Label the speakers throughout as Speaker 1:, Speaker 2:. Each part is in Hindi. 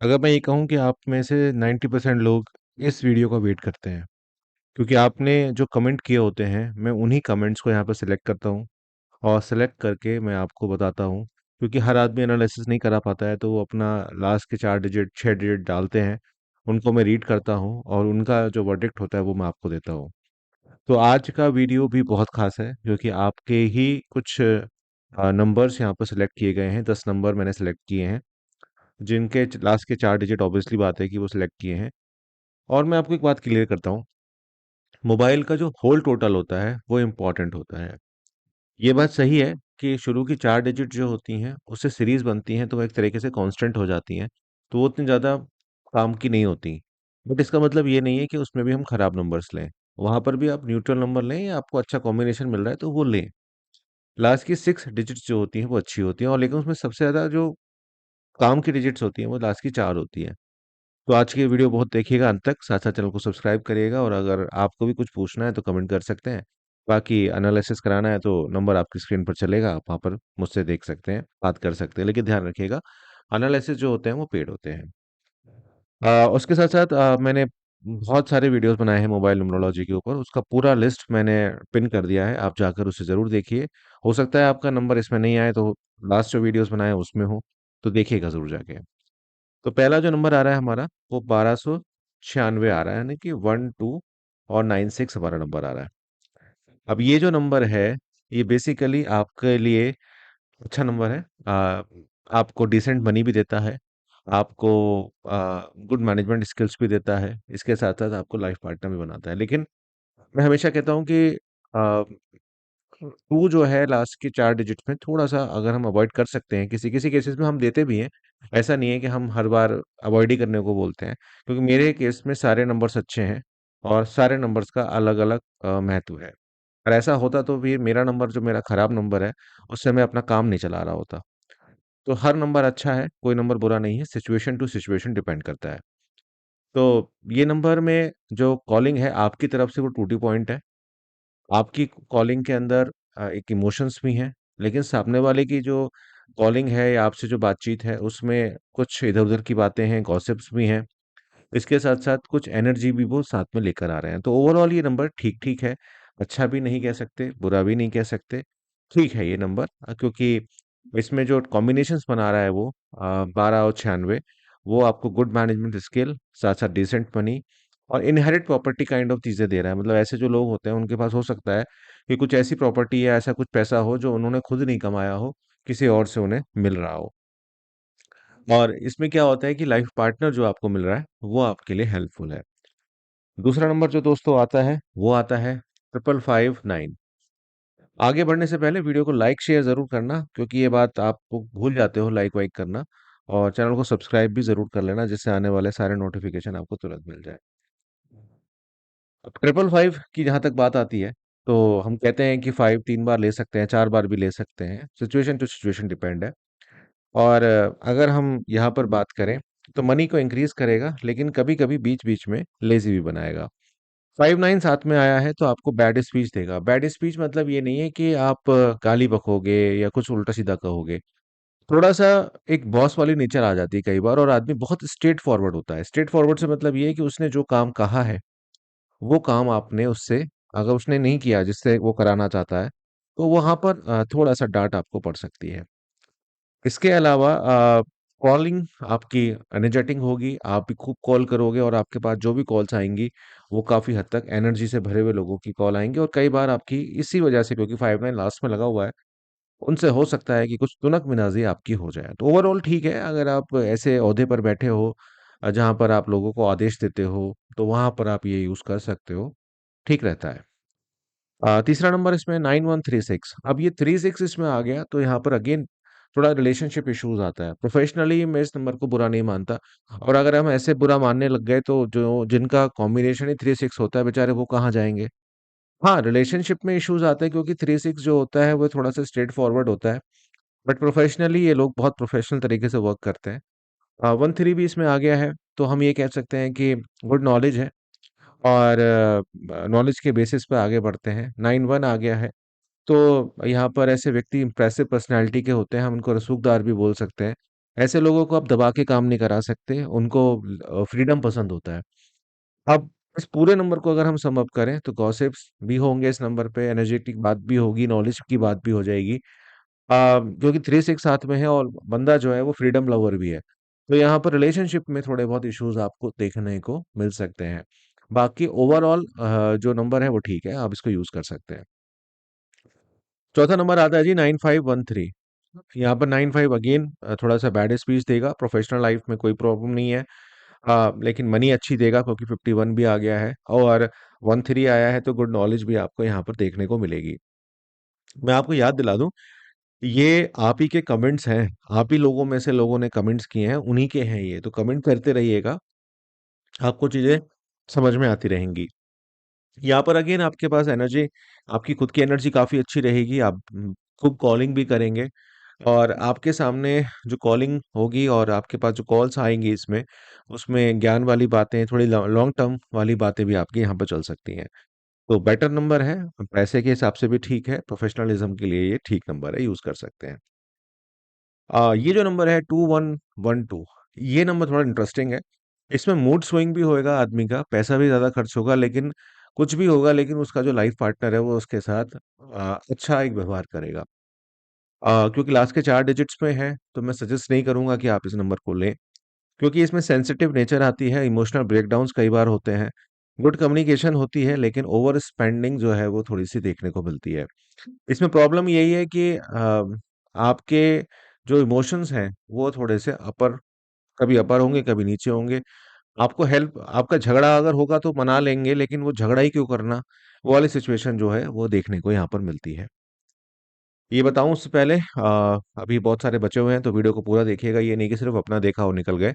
Speaker 1: अगर मैं ये कहूँ कि आप में से 90% लोग इस वीडियो का वेट करते हैं, क्योंकि आपने जो कमेंट किए होते हैं, मैं उन्हीं कमेंट्स को यहाँ पर सिलेक्ट करता हूँ और सिलेक्ट करके मैं आपको बताता हूँ। क्योंकि हर आदमी एनालिसिस नहीं करा पाता है, तो वो अपना लास्ट के 4 डिजिट, 6 डिजिट डालते हैं, उनको मैं रीड करता हूँ और उनका जो वर्डिक्ट होता है, वो मैं आपको देता हूँ। तो आज का वीडियो भी बहुत ख़ास है, क्योंकि आपके ही कुछ नंबर्स यहाँ पर सिलेक्ट किए गए हैं, 10 नंबर मैंने सिलेक्ट किए हैं। जिनके लास्ट के 4 डिजिट ऑब्वियसली बात है कि वो सिलेक्ट किए हैं। और मैं आपको एक बात क्लियर करता हूँ, मोबाइल का जो होल टोटल होता है वो इम्पोर्टेंट होता है। ये बात सही है कि शुरू की 4 डिजिट जो होती हैं उससे सीरीज़ बनती हैं, तो वो एक तरीके से कांस्टेंट हो जाती हैं, तो वो उतनी ज़्यादा काम की नहीं होती। बट इसका मतलब ये नहीं है कि उसमें भी हम खराब नंबर्स लें। वहाँ पर भी आप न्यूट्रल नंबर लें या आपको अच्छा कॉम्बिनेशन मिल रहा है तो वो लें। लास्ट की 6 डिजिट्स जो होती हैं वो अच्छी होती हैं, और लेकिन उसमें सबसे ज़्यादा जो काम की डिजिट्स होती हैं वो लास्ट की 4 होती हैं। तो आज की वीडियो बहुत देखिएगा अंत तक, साथ-साथ चैनल को सब्सक्राइब करिएगा, और अगर आपको भी कुछ पूछना है तो कमेंट कर सकते हैं। बाकी एनालिसिस कराना है तो नंबर आपकी स्क्रीन पर चलेगा, आप वहाँ पर मुझसे देख सकते हैं, बात कर सकते हैं। लेकिन ध्यान रखिएगा, एनालिसिस जो होते हैं वो पेड होते हैं। उसके साथ-साथ मैंने बहुत सारे वीडियोज़ बनाए हैं मोबाइल न्यूमरोलॉजी के ऊपर, उसका पूरा लिस्ट मैंने पिन कर दिया है, आप जाकर उसे ज़रूर देखिए। हो सकता है आपका नंबर इसमें नहीं आए, तो लास्ट जो वीडियोज़ बनाए हैं उसमें हो, तो देखिएगा ज़रूर जाके। तो पहला जो नंबर आ रहा है हमारा, वो 1296 आ रहा है, यानी कि 1, 2 और 96 हमारा नंबर आ रहा है। अब ये जो नंबर है, ये बेसिकली आपके लिए अच्छा नंबर है। आपको डिसेंट मनी भी देता है, आपको गुड मैनेजमेंट स्किल्स भी देता है, इसके साथ-साथ आपको लाइफ पार्टनर भी बनाता है। लेकिन मैं हमेशा कहता हूँ कि अ 2 जो है लास्ट के 4 डिजिट में थोड़ा-सा अगर हम अवॉइड कर सकते हैं, किसी-किसी केसेस में हम देते भी हैं। ऐसा नहीं है कि हम हर बार अवॉइड ही करने को बोलते हैं, क्योंकि मेरे केस में सारे नंबर्स अच्छे हैं और सारे नंबर्स का अलग-अलग महत्व है। और ऐसा होता तो भी मेरा नंबर जो मेरा खराब नंबर है, उससे मैं अपना काम नहीं चला रहा होता। तो हर नंबर अच्छा है, कोई नंबर बुरा नहीं है, सिचुएशन टू सिचुएशन डिपेंड करता है। तो ये नंबर में जो कॉलिंग है आपकी तरफ से वो टूटी पॉइंट है। आपकी कॉलिंग के अंदर एक इमोशंस भी हैं, लेकिन सामने वाले की जो कॉलिंग है या आपसे जो बातचीत है, उसमें कुछ इधर-उधर की बातें हैं, गॉसिप्स भी हैं। इसके साथ-साथ कुछ एनर्जी भी वो साथ में लेकर आ रहे हैं। तो ओवरऑल ये नंबर ठीक-ठीक है। अच्छा भी नहीं कह सकते, बुरा भी नहीं कह सकते। ठीक है ये नंबर, क्योंकि इसमें जो कॉम्बिनेशंस बना रहा है वो 12 और 96, वो आपको गुड मैनेजमेंट स्किल, साथ-साथ डिसेंट मनी और इनहेरिट प्रॉपर्टी काइंड ऑफ चीज़ें दे रहा है। मतलब ऐसे जो लोग होते हैं उनके पास हो सकता है कि कुछ ऐसी प्रॉपर्टी या ऐसा कुछ पैसा हो जो उन्होंने खुद नहीं कमाया हो, किसी और से उन्हें मिल रहा हो। और इसमें क्या होता है कि लाइफ पार्टनर जो आपको मिल रहा है, वो आपके लिए हेल्पफुल है। दूसरा नंबर जो दोस्तों आता है, वो आता है 5559। आगे बढ़ने से पहले वीडियो को लाइक शेयर ज़रूर करना, क्योंकि ये बात आप भूल जाते हो लाइक वाइक करना, और चैनल को सब्सक्राइब भी ज़रूर कर लेना, जिससे आने वाले सारे नोटिफिकेशन आपको तुरंत मिल जाए। अब 555 की जहाँ तक बात आती है, तो हम कहते हैं कि 5 3 बार ले सकते हैं, 4 बार भी ले सकते हैं, सिचुएशन टू सिचुएशन डिपेंड है। और अगर हम यहाँ पर बात करें, तो मनी को इंक्रीज़ करेगा, लेकिन कभी-कभी बीच-बीच में लेज़ी भी बनाएगा। 5-9 साथ में आया है तो आपको बैड स्पीच देगा। बैड स्पीच मतलब ये नहीं है कि आप गाली बकोगे या कुछ उल्टा-सीधा कहोगे। थोड़ा-सा एक बॉस वाली नेचर आ जाती है कई बार, और आदमी बहुत स्ट्रेट फॉरवर्ड होता है। स्ट्रेट फॉरवर्ड से मतलब ये है कि उसने जो काम कहा है, वो काम आपने उससे, अगर उसने नहीं किया जिससे वो कराना चाहता है, तो वहाँ पर थोड़ा-सा डाँट आपको पड़ सकती है। इसके अलावा कॉलिंग आपकी एनर्जेटिक होगी, आप भी खूब कॉल करोगे, और आपके पास जो भी कॉल्स आएँगी, वो काफ़ी हद तक एनर्जी से भरे हुए लोगों की कॉल आएँगी, और कई बार आपकी इसी वजह से, क्योंकि 59 लास्ट में लगा हुआ है, उनसे हो सकता है कि कुछ तुनक-मिन्हाज़ी आपकी हो जाए। तो ओवरऑल ठीक है, अगर आप ऐसे ओहदे पर बैठे हो जहाँ पर आप लोगों को आदेश देते हो, तो वहाँ पर आप ये यूज़ कर सकते हो, ठीक रहता है। तीसरा नंबर इसमें 9136। अब ये 36 इसमें आ गया, तो यहाँ पर अगेन थोड़ा रिलेशनशिप इश्यूज़ आता है। प्रोफ़ेशनली मैं इस नंबर को बुरा नहीं मानता, और अगर हम ऐसे बुरा मानने लग गए, तो जो जिनका कॉम्बिनेशन ही 36 होता है, बेचारे वो कहाँ जाएँगे? हाँ, रिलेशनशिप में इश्यूज़ आते हैं, क्योंकि 36 जो होता है वो थोड़ा-सा स्ट्रेट फॉरवर्ड होता है। बट प्रोफ़ेशनली ये लोग बहुत प्रोफ़ेशनल तरीके से वर्क करते हैं। 13 भी इसमें आ गया है, तो हम ये कह सकते हैं कि गुड नॉलेज है, और नॉलेज के बेसिस पे आगे बढ़ते हैं। 91 आ गया है, तो यहाँ पर ऐसे व्यक्ति इम्प्रेसिव पर्सनैलिटी के होते हैं, हम उनको रसूखदार भी बोल सकते हैं। ऐसे लोगों को आप दबा के काम नहीं करा सकते, उनको फ्रीडम पसंद होता है। अब इस पूरे नंबर को अगर हम सम अप करें तो गॉसिप्स भी होंगे इस नंबर पे, एनर्जेटिक बात भी होगी, नॉलेज की बात भी हो जाएगी। क्योंकि 3 6 साथ में है और बंदा जो है वो फ्रीडम लवर भी है। तो यहाँ पर रिलेशनशिप में थोड़े बहुत इश्यूज आपको देखने को मिल सकते हैं। बाकी ओवरऑल जो नंबर है वो ठीक है, आप इसको यूज कर सकते हैं। चौथा नंबर आता है जी 9513। यहाँ पर 95 अगेन थोड़ा सा बैड स्पीच देगा, प्रोफेशनल लाइफ में कोई प्रॉब्लम नहीं है। लेकिन मनी अच्छी देगा क्योंकि 51 भी आ गया है और 13 आया है, तो गुड नॉलेज भी आपको यहाँ पर देखने को मिलेगी। मैं आपको याद दिला दूं, ये आप ही के कमेंट्स हैं, आप ही लोगों में से लोगों ने कमेंट्स किए हैं, उन्हीं के हैं ये, तो कमेंट करते रहिएगा, आपको चीजें समझ में आती रहेंगी। यहाँ पर अगेन आपके पास एनर्जी, आपकी खुद की एनर्जी काफी अच्छी रहेगी, आप खूब कॉलिंग भी करेंगे और आपके सामने जो कॉलिंग होगी और आपके पास जो कॉल्स आएंगी इसमें, उसमें ज्ञान वाली बातें, थोड़ी लॉन्ग टर्म वाली बातें भी आपके यहाँ पर चल सकती हैं। तो बेटर नंबर है, पैसे के हिसाब से भी ठीक है, प्रोफेशनलिज्म के लिए ये ठीक नंबर है, यूज कर सकते हैं। ये जो नंबर है 2112, ये नंबर थोड़ा इंटरेस्टिंग है। इसमें मूड स्विंग भी होएगा आदमी का, पैसा भी ज्यादा खर्च होगा, लेकिन कुछ भी होगा, लेकिन उसका जो लाइफ पार्टनर है वो उसके साथ अच्छा एक व्यवहार करेगा। क्योंकि लास्ट के 4 डिजिट्स में है, तो मैं सजेस्ट नहीं करूंगा कि आप इस नंबर को लें, क्योंकि इसमें सेंसिटिव नेचर आती है, इमोशनल ब्रेकडाउन्स कई बार होते हैं, गुड कम्युनिकेशन होती है, लेकिन ओवर स्पेंडिंग जो है वो थोड़ी सी देखने को मिलती है। इसमें प्रॉब्लम यही है कि आपके जो इमोशंस हैं वो थोड़े से अपर, कभी अपर होंगे कभी नीचे होंगे। आपको हेल्प, आपका झगड़ा अगर होगा तो मना लेंगे, लेकिन वो झगड़ा ही क्यों करना, वो वाली सिचुएशन जो है वो देखने को यहाँ पर मिलती है। ये बताऊं उससे पहले, अभी बहुत सारे बचे हुए हैं तो वीडियो को पूरा देखिएगा, ये नहीं कि सिर्फ अपना देखा और निकल गए।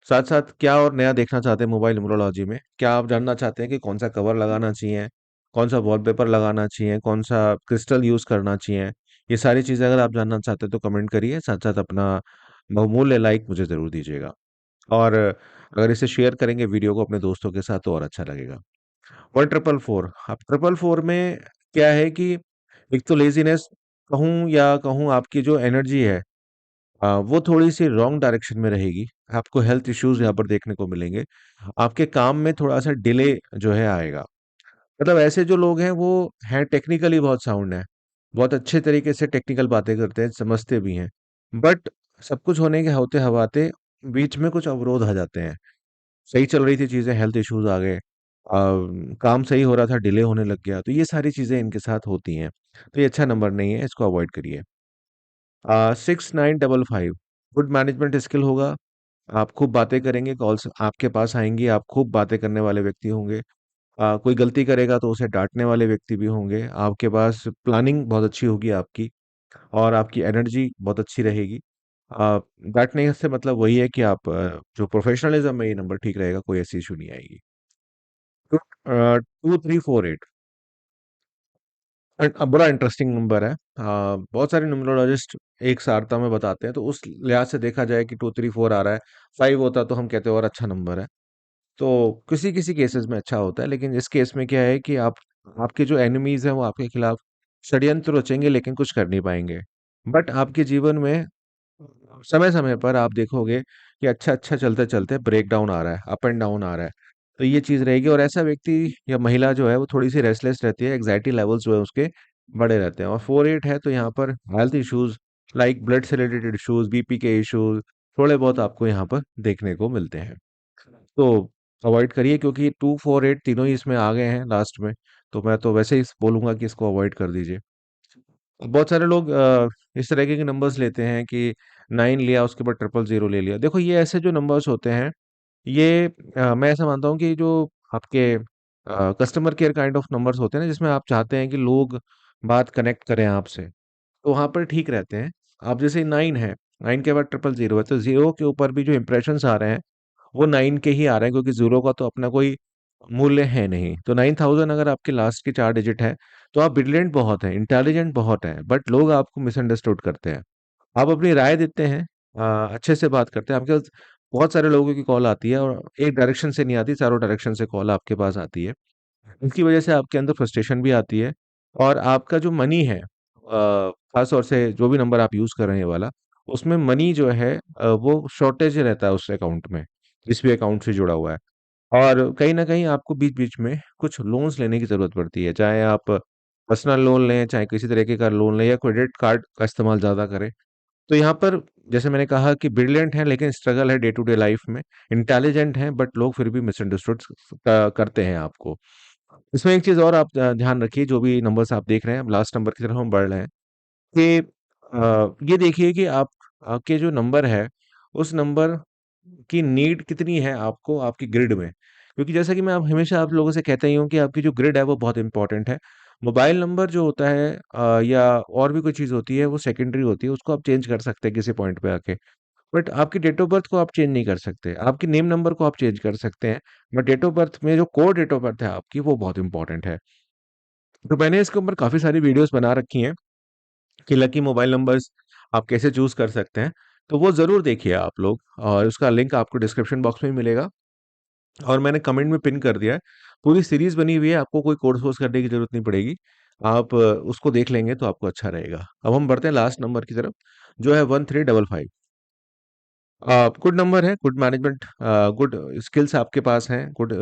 Speaker 1: साथ साथ क्या और नया देखना चाहते हैं मोबाइल न्यूमरोलॉजी में, क्या आप जानना चाहते हैं कि कौन सा कवर लगाना चाहिए, कौन सा वॉलपेपर लगाना चाहिए, कौन सा क्रिस्टल यूज करना चाहिए, ये सारी चीजें अगर आप जानना चाहते हैं तो कमेंट करिए, साथ साथ अपना बहुमूल्य लाइक मुझे जरूर दीजिएगा। और अगर इसे शेयर करेंगे वीडियो को अपने दोस्तों के साथ तो और अच्छा लगेगा। 1444, अब 444 में क्या है कि एक तो लेजीनेस कहूँ या कहूँ आपकी जो एनर्जी है, वो थोड़ी सी रॉन्ग डायरेक्शन में रहेगी। आपको हेल्थ इश्यूज यहाँ पर देखने को मिलेंगे, आपके काम में थोड़ा सा डिले जो है आएगा। मतलब ऐसे जो लोग हैं वो हैं टेक्निकली बहुत साउंड है, बहुत अच्छे तरीके से टेक्निकल बातें करते हैं, समझते भी हैं, बट सब कुछ होने के होते हवाते बीच में कुछ अवरोध आ जाते हैं। सही चल रही थी चीजें, हेल्थ इश्यूज आ गए, काम सही हो रहा था, डिले होने लग गया, तो ये सारी चीजें इनके साथ होती हैं। तो ये अच्छा नंबर नहीं है, इसको अवॉइड करिए। 6955, गुड मैनेजमेंट स्किल होगा, आप खूब बातें करेंगे, कॉल्स आपके पास आएंगी, आप खूब बातें करने वाले व्यक्ति होंगे। कोई गलती करेगा तो उसे डांटने वाले व्यक्ति भी होंगे, आपके पास प्लानिंग बहुत अच्छी होगी आपकी, और आपकी एनर्जी बहुत अच्छी रहेगी। डांटने से मतलब वही है कि आप जो प्रोफेशनलिज्म में ये नंबर ठीक रहेगा, कोई ऐसी इशू नहीं आएगी। 2348, बड़ा इंटरेस्टिंग नंबर है। बहुत सारे न्यूमरोलॉजिस्ट एक सारता में बताते हैं, तो उस लिहाज से देखा जाए कि 234 आ रहा है, 5 होता तो हम कहते हैं और अच्छा नंबर है। तो किसी किसी केसेस में अच्छा होता है, लेकिन इस केस में क्या है कि आप, आपके जो एनिमीज हैं वो आपके खिलाफ षड्यंत्र रचेंगे लेकिन कुछ कर नहीं पाएंगे। बट आपके जीवन में समय समय पर आप देखोगे कि अच्छा अच्छा चलते चलते ब्रेक डाउन आ रहा है, अप एंड डाउन आ रहा है, तो ये चीज रहेगी। और ऐसा व्यक्ति या महिला जो है वो थोड़ी सी रेस्टलेस रहती है, एग्जाइटी लेवल्स जो है उसके बड़े रहते हैं। और 48 है तो यहाँ पर हेल्थ इश्यूज लाइक ब्लड से रिलेटेड इश्यूज, बीपी के इश्यूज थोड़े बहुत आपको यहाँ पर देखने को मिलते हैं। तो अवॉइड करिए, क्योंकि 248 तीनों ही इसमें आ गए हैं लास्ट में, तो मैं तो वैसे ही बोलूंगा कि इसको अवॉइड कर दीजिए। बहुत सारे लोग इस तरीके के नंबर्स लेते हैं कि 9 लिया उसके बाद 000 ले लिया। देखो ये ऐसे जो नंबर्स होते हैं, ये मैं ऐसा मानता हूँ कि जो आपके customer care kind of numbers होते हैं ना, जिसमें आप चाहते हैं कि लोग बात कनेक्ट करें आपसे, तो वहां पर ठीक रहते हैं। आप जैसे 9 है, 9 के बाद 000 है, तो जीरो के ऊपर भी जो इंप्रेशन आ रहे हैं वो 9 के ही आ रहे हैं, क्योंकि जीरो का तो अपना कोई मूल्य है नहीं। तो 9000 अगर आपके लास्ट के 4 डिजिट है, तो आप ब्रिलियंट बहुत हैं, इंटेलिजेंट बहुत हैं, बट लोग आपको मिसअंडरस्टूड करते हैं। आप अपनी राय देते हैं, अच्छे से बात करते हैं, आपके पास बहुत सारे लोगों की कॉल आती है और एक डायरेक्शन से नहीं आती, चारों डायरेक्शन से कॉल आपके पास आती है। इसकी वजह से आपके अंदर फ्रस्ट्रेशन भी आती है, और आपका जो मनी है, खास तौर से जो भी नंबर आप यूज कर रहे हैं ये वाला, उसमें मनी जो है वो शॉर्टेज रहता है उस अकाउंट में, जिस भी अकाउंट से जुड़ा हुआ है। और कहीं न कहीं आपको बीच-बीच में कुछ लोन्स लेने की ज़रूरत पड़ती है, चाहे आप पर्सनल लोन लें, चाहे किसी तरीके का लोन लें या क्रेडिट कार्ड का इस्तेमाल ज़्यादा करें। तो यहाँ पर जैसे मैंने कहा कि ब्रिलियंट हैं लेकिन स्ट्रगल है डे टू डे लाइफ में, इंटेलिजेंट हैं बट लोग फिर भी मिसअंडरस्टूड करते हैं आपको। इसमें एक चीज़ और आप ध्यान रखिए, जो भी नंबर्स आप देख रहे हैं, अब लास्ट नंबर की तरफ हम बढ़ रहे हैं कि ये देखिए कि आप आपके जो नंबर है, उस नंबर की नीड कितनी है आपको आपकी ग्रिड में। क्योंकि जैसा कि मैं अब हमेशा आप लोगों से कहता ही हूँ कि आपकी जो ग्रिड है वो बहुत इंपॉर्टेंट है। मोबाइल नंबर जो होता है या और भी कोई चीज़ होती है वो सेकेंडरी होती है, उसको आप चेंज कर सकते हैं किसी पॉइंट पे आके। बट आपकी डेट ऑफ बर्थ को आप चेंज नहीं कर सकते। आपकी नेम नंबर को आप चेंज कर सकते हैं, बट डेट ऑफ बर्थ में जो कोर डेट ऑफ बर्थ है आपकी, वो बहुत इंपॉर्टेंट है। तो मैंने इसके ऊपर काफ़ी सारी वीडियोज़ बना रखी हैं कि लकी मोबाइल नंबर्स आप कैसे चूज़ कर सकते हैं। तो वो ज़रूर देखिए आप लोग, और उसका लिंक आपको डिस्क्रिप्शन बॉक्स में मिलेगा और मैंने कमेंट में पिन कर दिया है। पूरी सीरीज़ बनी हुई है, आपको कोई कोर्स वोर्स करने की ज़रूरत नहीं पड़ेगी। आप उसको देख लेंगे तो आपको अच्छा रहेगा। अब हम बढ़ते हैं लास्ट नंबर की तरफ, जो है 1355। गुड नंबर है, गुड मैनेजमेंट, गुड स्किल्स आपके पास हैं, गुड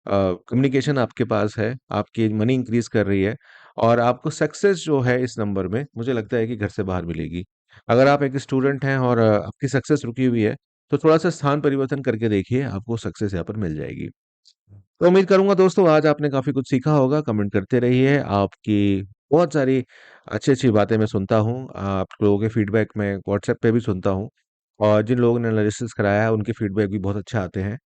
Speaker 1: कम्युनिकेशन आपके पास है, आपकी मनी इंक्रीज़ कर रही है और आपको सक्सेस जो है इस नंबर में, मुझे लगता है कि घर से बाहर मिलेगी। अगर आप एक स्टूडेंट हैं और आपकी सक्सेस रुकी हुई है, तो थोड़ा-सा स्थान परिवर्तन करके देखिए, आपको सक्सेस यहाँ पर मिल जाएगी। तो उम्मीद करूँगा दोस्तों आज आपने काफ़ी कुछ सीखा होगा, कमेंट करते रहिए। आपकी बहुत सारी अच्छी-अच्छी बातें मैं सुनता हूँ, आप लोगों के फीडबैक मैं व्हाट्सएप पे भी सुनता हूँ और जिन लोगों ने एनालिसिस कराया है उनके फीडबैक भी बहुत अच्छे आते हैं।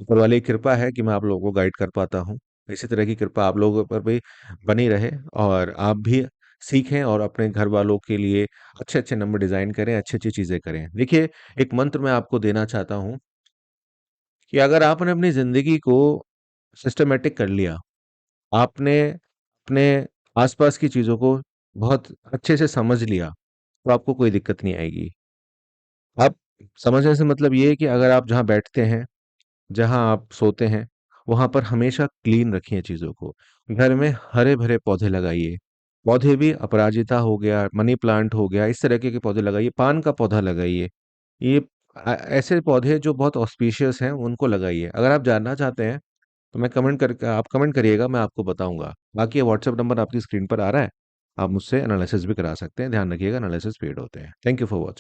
Speaker 1: ऊपर वाली की कृपा है कि मैं आप लोगों को गाइड कर पाता हूँ। इसी तरह की कृपा आप लोगों पर भी बनी रहे और आप भी सीखें और अपने घर वालों के लिए अच्छे-अच्छे नंबर डिज़ाइन करें, अच्छी-अच्छी चीज़ें करें। देखिए, एक मंत्र मैं आपको देना चाहता हूँ कि अगर आपने अपनी ज़िंदगी को सिस्टमैटिक कर लिया, आपने अपने आसपास की चीज़ों को बहुत अच्छे से समझ लिया, तो आपको कोई दिक्कत नहीं आएगी। आप समझने से मतलब ये है कि अगर आप जहाँ बैठते हैं, जहाँ आप सोते हैं, वहाँ पर हमेशा क्लीन रखिए चीज़ों को। घर में हरे-भरे पौधे लगाइए। पौधे भी अपराजिता हो गया, मनी प्लांट हो गया, इस तरीके के पौधे लगाइए, पान का पौधा लगाइए। ये ऐसे पौधे जो बहुत ऑस्पिशियस हैं, उनको लगाइए। अगर आप जानना चाहते हैं तो मैं कमेंट करके आप कमेंट करिएगा, मैं आपको बताऊँगा। बाकी ये व्हाट्सएप नंबर आपकी स्क्रीन पर आ रहा है, आप मुझसे एनालिसिस भी करा सकते हैं। ध्यान रखिएगा एनालिसिस पेड होते हैं। Thank you for watching.